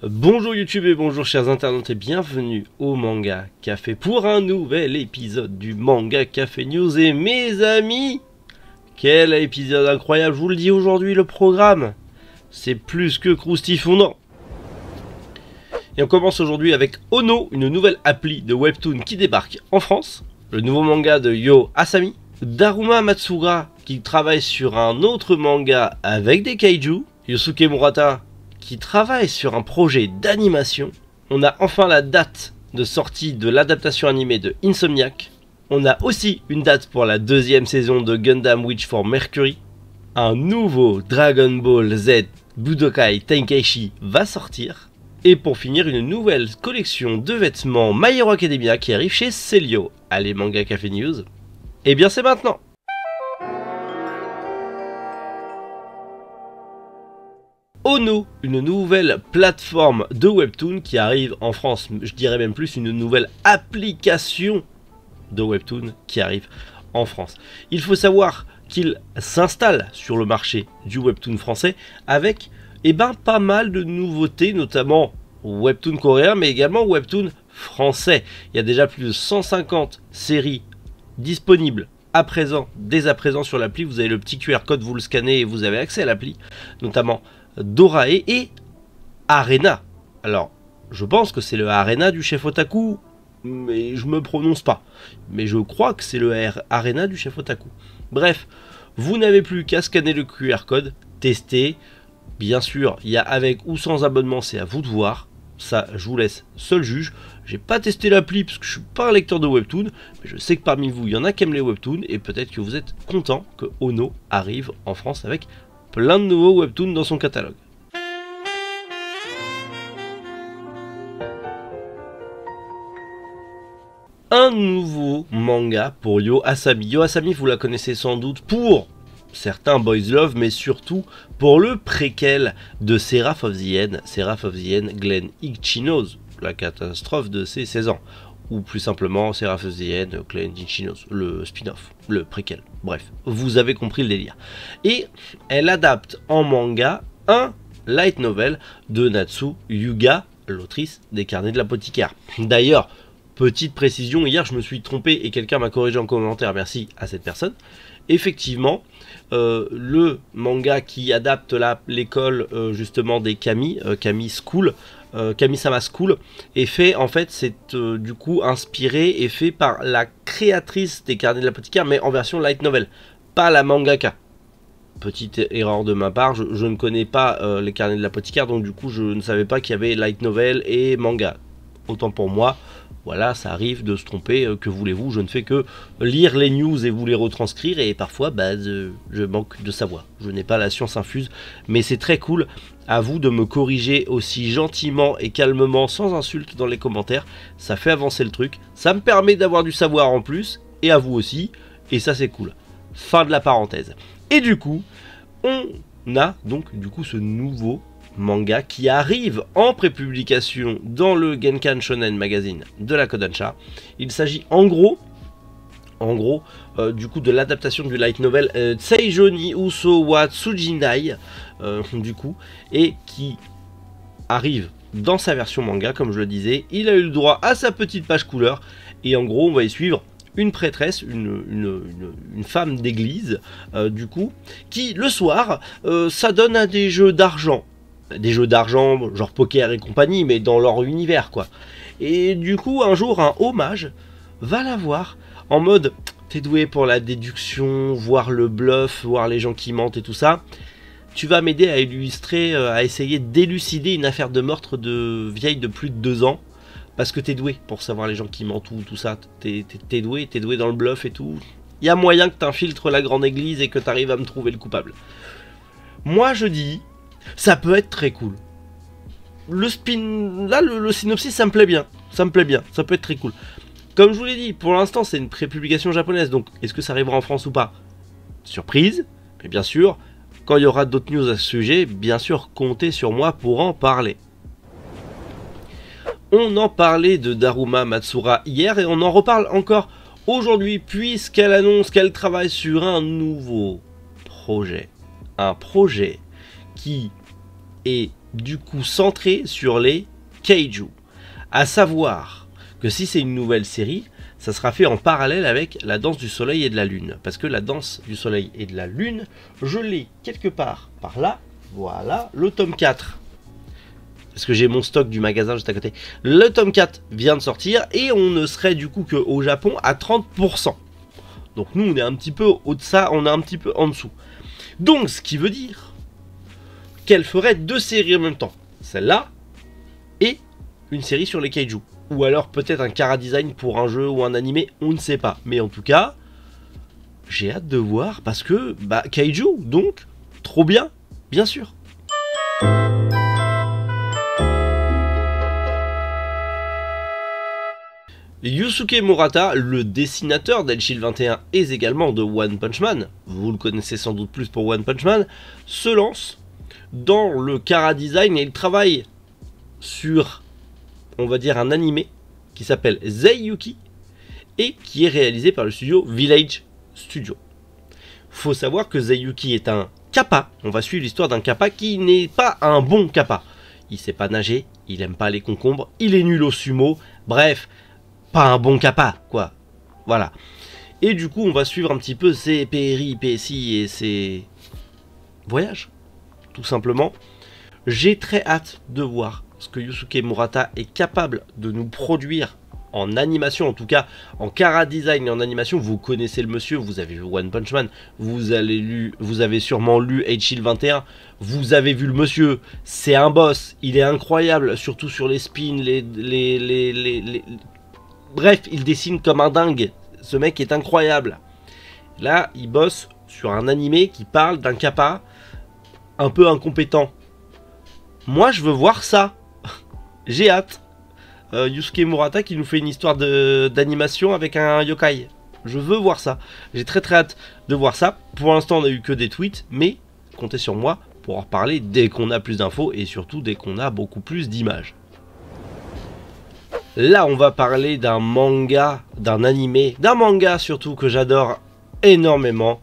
Bonjour YouTube et bonjour chers internautes et bienvenue au Manga Café pour un nouvel épisode du Manga Café News. Et mes amis, quel épisode incroyable, je vous le dis aujourd'hui, le programme, c'est plus que croustifondant. Et on commence aujourd'hui avec Ono, une nouvelle appli de Webtoon qui débarque en France, le nouveau manga de Yo Asami, Daruma Matsura qui travaille sur un autre manga avec des kaiju, Yosuke Murata qui travaille sur un projet d'animation. On a enfin la date de sortie de l'adaptation animée de Insomniac. On a aussi une date pour la deuxième saison de Gundam Witch for Mercury. Un nouveau Dragon Ball Z Budokai Tenkaichi va sortir. Et pour finir, une nouvelle collection de vêtements My Hero Academia qui arrive chez Celio. Allez, Manga Café News. Et bien c'est maintenant. Ono, une nouvelle plateforme de Webtoon qui arrive en France, je dirais même plus une nouvelle application de Webtoon qui arrive en France. Il faut savoir qu'il s'installe sur le marché du Webtoon français avec pas mal de nouveautés, notamment Webtoon coréen mais également Webtoon français. Il y a déjà plus de 150 séries disponibles dès à présent sur l'appli. Vous avez le petit QR code, vous le scannez et vous avez accès à l'appli, notamment Dorae et Arena. Alors, je pense que c'est le Arena du chef Otaku, mais je me prononce pas. Mais je crois que c'est le Arena du chef Otaku. Bref, vous n'avez plus qu'à scanner le QR code, tester. Bien sûr, il y a avec ou sans abonnement, c'est à vous de voir. Ça, je vous laisse seul juge. J'ai pas testé l'appli parce que je suis pas un lecteur de Webtoon, mais je sais que parmi vous, il y en a qui aiment les Webtoons et peut-être que vous êtes content que Ono arrive en France avec plein de nouveaux Webtoons dans son catalogue. Un nouveau manga pour Yo Asami. Yo Asami, vous la connaissez sans doute pour certains Boys Love, mais surtout pour le préquel de Seraph of the End, Glen Ichino's, la catastrophe de ses 16 ans. Ou plus simplement Seraph of the End, Glen Ichino's, le spin-off, le préquel. Bref, vous avez compris le délire. Et elle adapte en manga un light novel de Natsu Yuga, l'autrice des Carnets de l'apothicaire. D'ailleurs, petite précision, hier je me suis trompé et quelqu'un m'a corrigé en commentaire, merci à cette personne. Effectivement, le manga qui adapte l'école justement des Kami, Kami-sama School, est fait, en fait, c'est du coup inspiré et fait par la créatrice des Carnets de l'apothicaire, mais en version light novel, pas la mangaka. Petite erreur de ma part, je ne connais pas les Carnets de l'apothicaire, donc du coup je ne savais pas qu'il y avait light novel et manga. Autant pour moi, voilà, ça arrive de se tromper, que voulez-vous, je ne fais que lire les news et vous les retranscrire, et parfois je manque de savoir, je n'ai pas la science infuse, mais c'est très cool, à vous de me corriger aussi gentiment et calmement, sans insulte dans les commentaires, ça fait avancer le truc, ça me permet d'avoir du savoir en plus, et à vous aussi, et ça c'est cool. Fin de la parenthèse. Et du coup, on a donc du coup ce nouveau manga qui arrive en prépublication dans le Genkan Shonen Magazine de la Kodansha. Il s'agit en gros du coup de l'adaptation du light novel Seijo ni Uso wa Tsujinai du coup, et qui arrive dans sa version manga comme je le disais. Il a eu le droit à sa petite page couleur et en gros on va y suivre une prêtresse, une femme d'église du coup, qui le soir s'adonne à des jeux d'argent. Des jeux d'argent, genre poker et compagnie, mais dans leur univers, quoi. Et du coup, un jour, un haut mage va la voir en mode « T'es doué pour la déduction, voir le bluff, voir les gens qui mentent et tout ça. Tu vas m'aider à illustrer, à essayer d'élucider une affaire de meurtre de vieille de plus de 2 ans. Parce que t'es doué pour savoir les gens qui mentent ou tout ça. T'es doué dans le bluff et tout. Il y a moyen que t'infiltres la grande église et que t'arrives à me trouver le coupable. » Moi, je dis... ça peut être très cool. Le synopsis, ça me plaît bien. Ça peut être très cool. Comme je vous l'ai dit, pour l'instant, c'est une prépublication japonaise. Donc, est-ce que ça arrivera en France ou pas? Surprise. Mais bien sûr, quand il y aura d'autres news à ce sujet, bien sûr, comptez sur moi pour en parler. On en parlait de Daruma Matsura hier et on en reparle encore aujourd'hui puisqu'elle annonce qu'elle travaille sur un nouveau projet. Un projet qui est du coup centré sur les kaiju. À savoir que si c'est une nouvelle série, ça sera fait en parallèle avec la danse du soleil et de la lune. Parce que la danse du soleil et de la lune, je l'ai quelque part par là. Voilà, le tome 4. Parce que j'ai mon stock du magasin juste à côté. Le tome 4 vient de sortir et on ne serait du coup qu'au Japon à 30%. Donc nous on est un petit peu au-delà, on est un petit peu en dessous. Donc ce qui veut dire qu'elle ferait 2 séries en même temps. Celle-là et une série sur les kaiju. Ou alors peut-être un chara design pour un jeu ou un animé, on ne sait pas. Mais en tout cas, j'ai hâte de voir parce que, bah, kaiju, donc, trop bien, bien sûr. Yusuke Murata, le dessinateur d'El Shield 21 et également de One Punch Man, vous le connaissez sans doute plus pour One Punch Man, se lance dans le chara design et il travaille sur, on va dire, un animé qui s'appelle Zeiyuki et qui est réalisé par le studio Village Studio. Faut savoir que Zeiyuki est un kappa, on va suivre l'histoire d'un kappa qui n'est pas un bon kappa. Il sait pas nager, il aime pas les concombres, il est nul au sumo, bref, pas un bon kappa, quoi. Voilà. Et du coup, on va suivre un petit peu ses péripéties et ses voyages, tout simplement. J'ai très hâte de voir ce que Yusuke Murata est capable de nous produire en animation, en tout cas en chara design et en animation. Vous connaissez le monsieur, vous avez vu One Punch Man, vous avez sûrement lu El Shield 21, vous avez vu le monsieur, c'est un boss, il est incroyable, surtout sur les spins, bref, il dessine comme un dingue, ce mec est incroyable. Là, il bosse sur un animé qui parle d'un kappa un peu incompétent. Moi, je veux voir ça. J'ai hâte. Yusuke Murata qui nous fait une histoire d'animation avec un yokai. Je veux voir ça. J'ai très hâte de voir ça. Pour l'instant, on n'a eu que des tweets, mais comptez sur moi pour en reparler dès qu'on a plus d'infos et surtout dès qu'on a beaucoup plus d'images. Là, on va parler d'un manga, d'un animé, d'un manga surtout que j'adore énormément.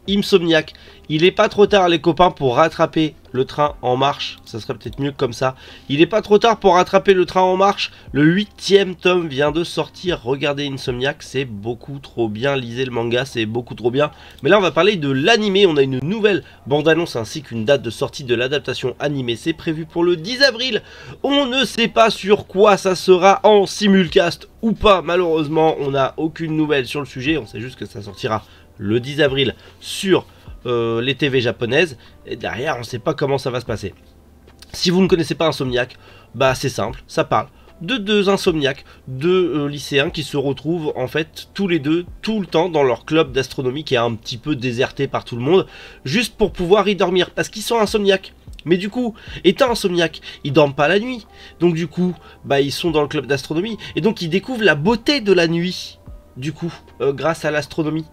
Insomniac. Il est pas trop tard les copains pour rattraper le train en marche. Ça serait peut-être mieux comme ça. Il est pas trop tard pour rattraper le train en marche. Le 8e tome vient de sortir. Regardez Insomniac, c'est beaucoup trop bien. Lisez le manga, c'est beaucoup trop bien. Mais là on va parler de l'animé. On a une nouvelle bande-annonce ainsi qu'une date de sortie de l'adaptation animée. C'est prévu pour le 10 avril. On ne sait pas sur quoi ça sera en simulcast ou pas. Malheureusement, on n'a aucune nouvelle sur le sujet. On sait juste que ça sortira le 10 avril sur les TV japonaises, et derrière on ne sait pas comment ça va se passer. Si vous ne connaissez pas Insomniac, bah c'est simple, ça parle de 2 insomniaques, 2 lycéens qui se retrouvent en fait tous les deux tout le temps dans leur club d'astronomie qui est un petit peu déserté par tout le monde, juste pour pouvoir y dormir, parce qu'ils sont insomniaques. Mais du coup, étant insomniaques, ils dorment pas la nuit, donc du coup, bah ils sont dans le club d'astronomie, et donc ils découvrent la beauté de la nuit, du coup, grâce à l'astronomie.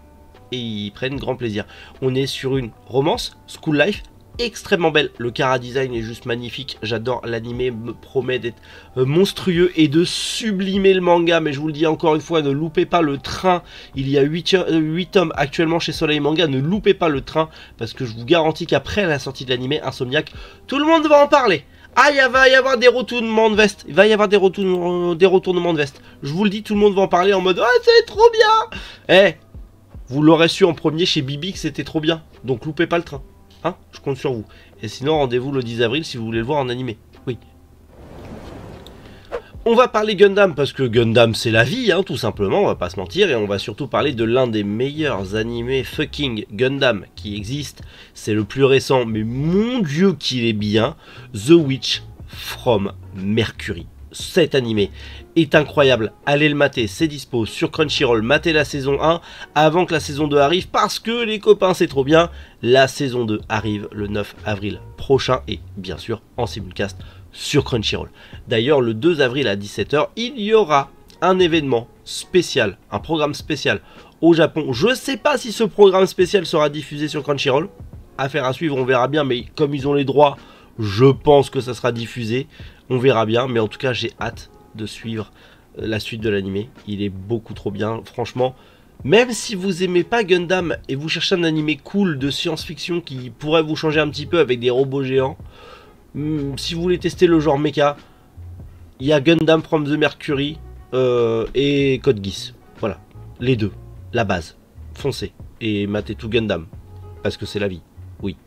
Et ils prennent grand plaisir. On est sur une romance, School Life, extrêmement belle. Le chara design est juste magnifique. J'adore l'animé, me promet d'être monstrueux et de sublimer le manga. Mais je vous le dis encore une fois, ne loupez pas le train. Il y a 8 tomes actuellement chez Soleil Manga. Ne loupez pas le train parce que je vous garantis qu'après la sortie de l'animé Insomniac, tout le monde va en parler. Ah, il va y avoir des retournements de veste. Il va y avoir des retournements de veste. Je vous le dis, tout le monde va en parler en mode « Ah, c'est trop bien !» Eh, vous l'aurez su en premier chez Bibi que c'était trop bien. Donc loupez pas le train. Hein, je compte sur vous. Et sinon, rendez-vous le 10 avril si vous voulez le voir en animé. Oui. On va parler Gundam parce que Gundam c'est la vie, hein, tout simplement, on va pas se mentir. Et on va surtout parler de l'un des meilleurs animés fucking Gundam qui existe. C'est le plus récent, mais mon dieu qu'il est bien. The Witch from Mercury. Cet animé est incroyable, allez le mater, c'est dispo sur Crunchyroll, matez la saison 1 avant que la saison 2 arrive parce que les copains c'est trop bien. La saison 2 arrive le 9 avril prochain et bien sûr en simulcast sur Crunchyroll. D'ailleurs le 2 avril à 17 h il y aura un événement spécial, un programme spécial au Japon. Je sais pas si ce programme spécial sera diffusé sur Crunchyroll, affaire à suivre, on verra bien, mais comme ils ont les droits, je pense que ça sera diffusé. On verra bien, mais en tout cas j'ai hâte de suivre la suite de l'animé. Il est beaucoup trop bien, franchement. Même si vous aimez pas Gundam et vous cherchez un animé cool de science-fiction qui pourrait vous changer un petit peu avec des robots géants, Si vous voulez tester le genre mecha, il y a Gundam from the Mercury et Code Geass. Voilà, les deux, la base. Foncez et matez tout Gundam, parce que c'est la vie, oui.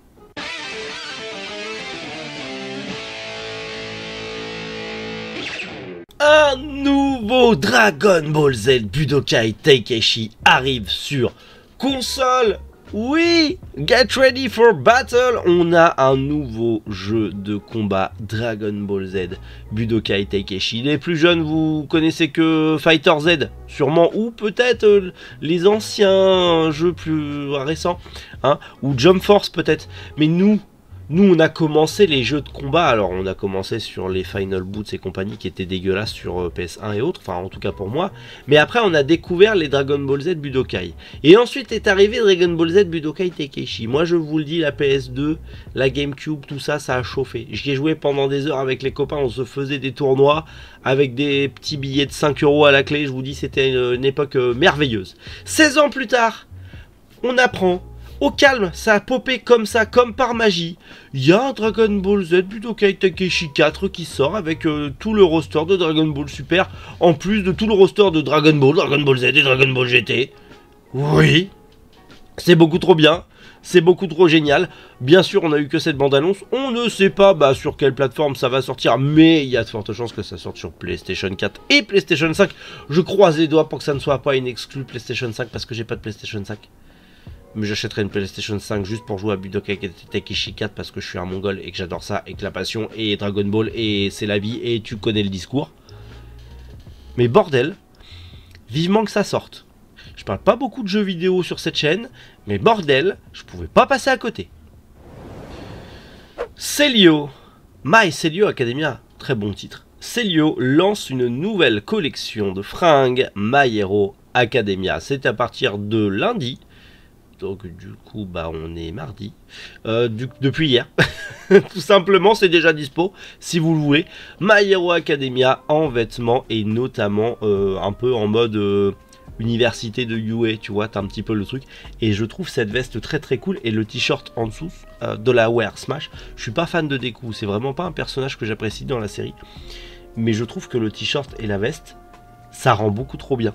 Un nouveau Dragon Ball Z Budokai Tenkaichi arrive sur console. Oui, get ready for battle. On a un nouveau jeu de combat Dragon Ball Z Budokai Tenkaichi. Les plus jeunes, vous connaissez que Fighter Z, sûrement, ou peut-être les anciens jeux plus récents, hein, ou Jump Force peut-être. Mais nous, on a commencé les jeux de combat, alors on a commencé sur les Final Boots et compagnie qui étaient dégueulasses sur PS1 et autres, enfin en tout cas pour moi, mais après on a découvert les Dragon Ball Z Budokai. Et ensuite est arrivé Dragon Ball Z Budokai Tenkaichi. Moi je vous le dis, la PS2, la Gamecube, tout ça, ça a chauffé. J'y ai joué pendant des heures avec les copains, on se faisait des tournois avec des petits billets de 5 € à la clé, je vous dis c'était une époque merveilleuse. 16 ans plus tard, on apprend. Au calme, ça a popé comme ça, comme par magie. Il y a un Dragon Ball Z Budokai Tenkaichi 4 qui sort avec tout le roster de Dragon Ball Super, en plus de tout le roster de Dragon Ball Z et Dragon Ball GT. Oui, c'est beaucoup trop bien, c'est beaucoup trop génial. Bien sûr, on a eu que cette bande-annonce. On ne sait pas sur quelle plateforme ça va sortir, mais il y a de fortes chances que ça sorte sur PlayStation 4 et PlayStation 5. Je croise les doigts pour que ça ne soit pas une exclue PlayStation 5 parce que j'ai pas de PlayStation 5. Mais j'achèterai une PlayStation 5 juste pour jouer à Budokai Tenkaichi 4 parce que je suis un mongol et que j'adore ça et que la passion est Dragon Ball et c'est la vie et tu connais le discours. Mais bordel, vivement que ça sorte. Je parle pas beaucoup de jeux vidéo sur cette chaîne, mais bordel, je pouvais pas passer à côté. Celio, My Celio Academia, très bon titre. Celio lance une nouvelle collection de fringues My Hero Academia. C'est à partir de lundi. Donc du coup on est mardi depuis hier. Tout simplement, c'est déjà dispo si vous le voulez. My Hero Academia en vêtements et notamment un peu en mode université de UA, tu vois, t'as un petit peu le truc. Et je trouve cette veste très très cool et le t-shirt en dessous de la Wear Smash. Je suis pas fan de Deku, c'est vraiment pas un personnage que j'apprécie dans la série, mais je trouve que le t-shirt et la veste ça rend beaucoup trop bien.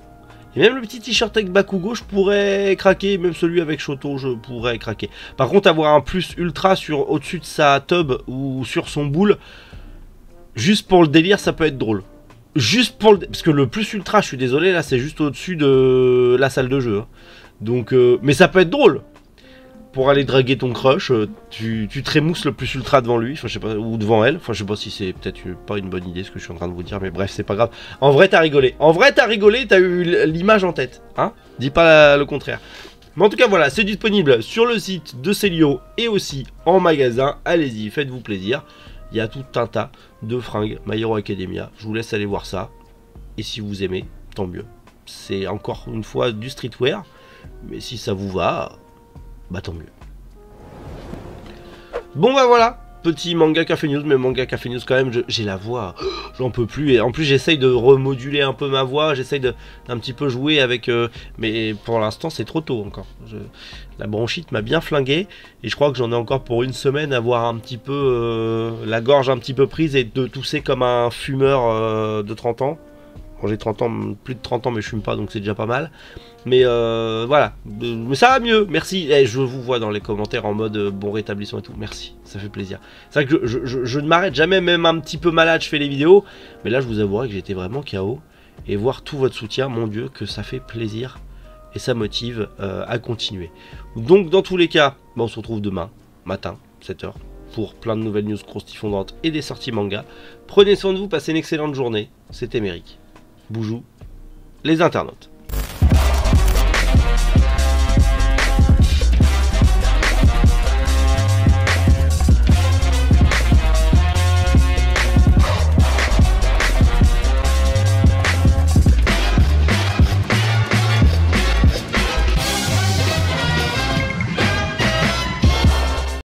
Et même le petit t-shirt avec Bakugo, je pourrais craquer. Même celui avec Shoto, je pourrais craquer. Par contre, avoir un plus ultra sur au-dessus de sa tub ou sur son boule, juste pour le délire, ça peut être drôle. Juste pour le... Parce que le plus ultra, je suis désolé, là, c'est juste au-dessus de la salle de jeu. Hein. Donc, mais ça peut être drôle. Pour aller draguer ton crush, tu te rémousses le plus ultra devant lui, enfin je sais pas, ou devant elle, enfin je sais pas si c'est peut-être pas une bonne idée ce que je suis en train de vous dire, mais bref c'est pas grave. En vrai t'as rigolé, t'as eu l'image en tête, hein, dis pas le contraire. Mais en tout cas voilà, c'est disponible sur le site de Celio et aussi en magasin, allez-y, faites-vous plaisir. Il y a tout un tas de fringues My Hero Academia, je vous laisse aller voir ça, et si vous aimez, tant mieux. C'est encore une fois du streetwear, mais si ça vous va... bah tant mieux. Bon voilà, petit manga café news, mais manga café news quand même, j'ai la voix, j'en peux plus, et en plus j'essaye de remoduler un peu ma voix, j'essaye d'un petit peu jouer avec, mais pour l'instant c'est trop tôt encore. La bronchite m'a bien flingué, et je crois que j'en ai encore pour une semaine à avoir un petit peu, la gorge un petit peu prise et de tousser comme un fumeur de 30 ans. Bon, j'ai 30 ans, plus de 30 ans mais je fume pas donc c'est déjà pas mal. Mais voilà, mais ça va mieux, merci. Et je vous vois dans les commentaires en mode bon rétablissement et tout, merci, ça fait plaisir. C'est vrai que je ne m'arrête jamais, même un petit peu malade, je fais les vidéos. Mais là je vous avouerai que j'étais vraiment KO. Et voir tout votre soutien, mon Dieu, que ça fait plaisir. Et ça motive à continuer. Donc dans tous les cas, on se retrouve demain, matin, 7 h, pour plein de nouvelles news croustillantes et des sorties manga. Prenez soin de vous, passez une excellente journée. C'était Méric. Boujou, les internautes.